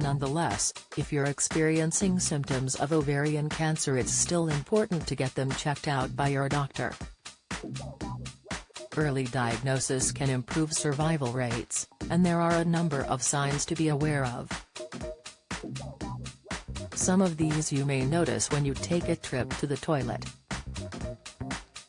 Nonetheless, if you're experiencing symptoms of ovarian cancer, it's still important to get them checked out by your doctor. Early diagnosis can improve survival rates, and there are a number of signs to be aware of. Some of these you may notice when you take a trip to the toilet.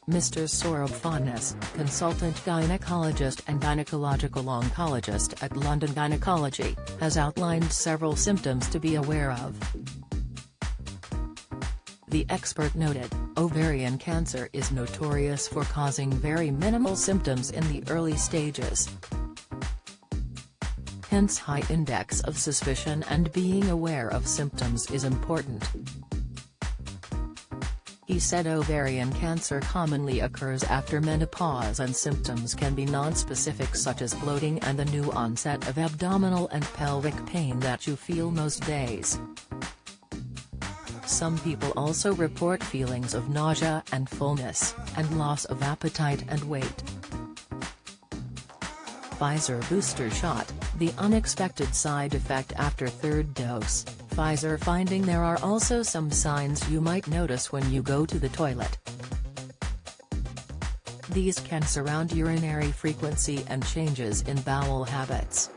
Mr. Saurabh Fadnis, consultant gynecologist and gynecological oncologist at London Gynecology, has outlined several symptoms to be aware of. The expert noted, ovarian cancer is notorious for causing very minimal symptoms in the early stages. Hence, high index of suspicion and being aware of symptoms is important. He said ovarian cancer commonly occurs after menopause and symptoms can be non-specific, such as bloating and the new onset of abdominal and pelvic pain that you feel most days. Some people also report feelings of nausea and fullness, and loss of appetite and weight. Pfizer booster shot, the unexpected side effect after third dose. Pfizer finding there are also some signs you might notice when you go to the toilet. These can surround urinary frequency and changes in bowel habits.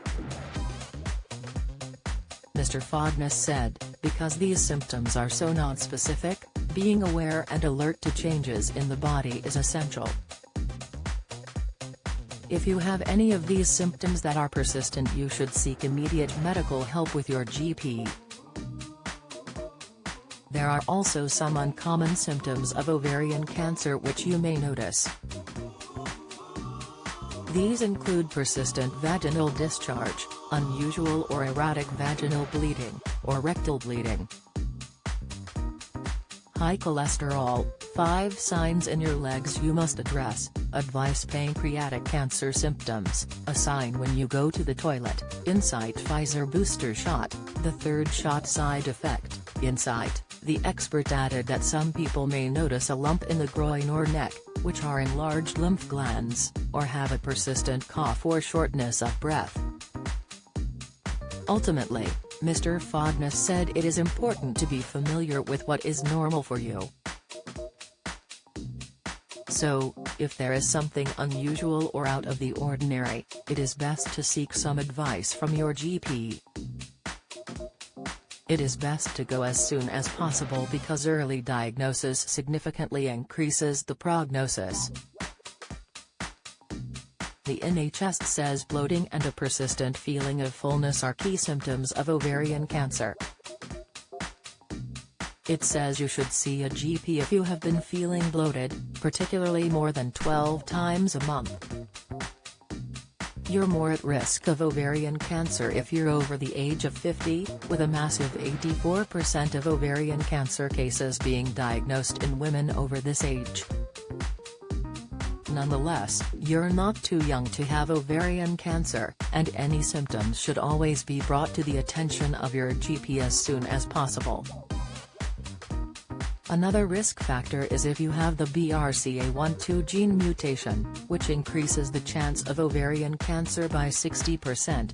Mr. Fadnis said, because these symptoms are so nonspecific, being aware and alert to changes in the body is essential. If you have any of these symptoms that are persistent, you should seek immediate medical help with your GP. There are also some uncommon symptoms of ovarian cancer which you may notice. These include persistent vaginal discharge, unusual or erratic vaginal bleeding, or rectal bleeding. High cholesterol, 5 signs in your legs you must address. Advice: pancreatic cancer symptoms, a sign when you go to the toilet. Insight: Pfizer booster shot, the third shot side effect. Insight: the expert added that some people may notice a lump in the groin or neck, which are enlarged lymph glands, or have a persistent cough or shortness of breath. Ultimately, Mr. Fadnis said it is important to be familiar with what is normal for you. So, if there is something unusual or out of the ordinary, it is best to seek some advice from your GP. It is best to go as soon as possible because early diagnosis significantly increases the prognosis. The NHS says bloating and a persistent feeling of fullness are key symptoms of ovarian cancer. It says you should see a GP if you have been feeling bloated, particularly more than 12 times a month. You're more at risk of ovarian cancer if you're over the age of 50, with a massive 84% of ovarian cancer cases being diagnosed in women over this age. Nonetheless, you're not too young to have ovarian cancer, and any symptoms should always be brought to the attention of your GP as soon as possible. Another risk factor is if you have the BRCA1/2 gene mutation, which increases the chance of ovarian cancer by 60%.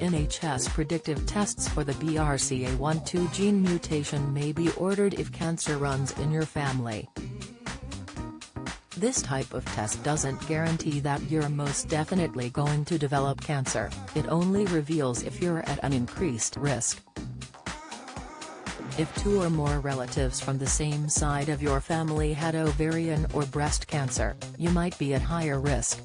NHS predictive tests for the BRCA1/2 gene mutation may be ordered if cancer runs in your family. This type of test doesn't guarantee that you're most definitely going to develop cancer, it only reveals if you're at an increased risk. If 2 or more relatives from the same side of your family had ovarian or breast cancer, you might be at higher risk.